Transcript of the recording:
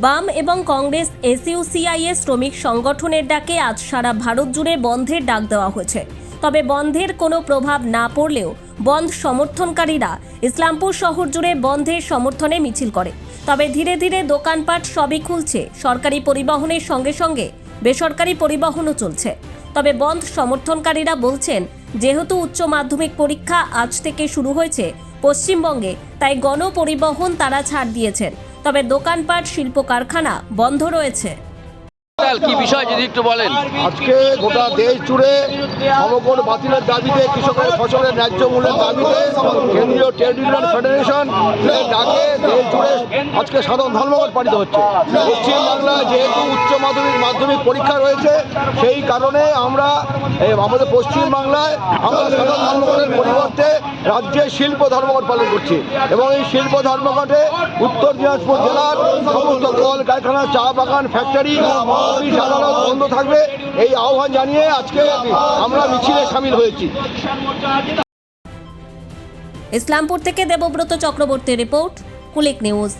বাম এবং কংগ্রেস এসইউসিআইএস শ্রমিক সংগঠনের ডাকে আজ সারা ভারত জুড়ে বন্ধের ডাক দেওয়া হয়েছে। তবে বন্ধের কোনো প্রভাব না পড়লেও বন্ধ সমর্থনকারীরা ইসলামপুর শহর জুড়ে বন্ধের সমর্থনে মিছিল করে। তবে ধীরে ধীরে দোকানপাট সবই খুলছে, সরকারি পরিবহনের সঙ্গে সঙ্গে বেসরকারি পরিবহনও চলছে। তবে বন্ধ সমর্থনকারীরা বলছেন, যেহেতু উচ্চ মাধ্যমিক পরীক্ষা আজ থেকে শুরু হয়েছে পশ্চিমবঙ্গে, তাই গণপরিবহন তারা ছাড় দিয়েছেন। তবে দোকানপাট, শিল্প কারখানা বন্ধ রয়েছে। কি বিষয় যদি একটু বলেন। আজকে গোটা দেশ জুড়ে সমগ্র বাতিলের দাবিতে, কৃষকের ফসলের ন্যায্য মূল্যের দাবিতে কেন্দ্রীয় ট্রেড ইউনিয়ন ফেডারেশন ডাকে দেশ জুড়ে আজকে সাধারণ ধর্মঘট পালিত হচ্ছে। পশ্চিমবাংলায় যেহেতু উচ্চ মাধ্যমিক পরীক্ষা রয়েছে, সেই কারণে আমরা আমাদের পশ্চিমবাংলায় আমরা সাধারণ ধর্মঘটের পরিবর্তে রাজ্যে শিল্প ধর্মঘট পালন করছি। এবং এই শিল্প ধর্মঘটে উত্তর দিনাজপুর জেলার সমস্ত কল কারখানা, চা বাগান, ফ্যাক্টরি, অফিস আদালত বন্ধ থাকবে, এই আহ্বান জানিয়ে আজকে আমরা মিছিলে সামিল হয়েছি। ইসলামপুর থেকে দেবব্রত চক্রবর্তীর রিপোর্ট, কুলিক নিউজ।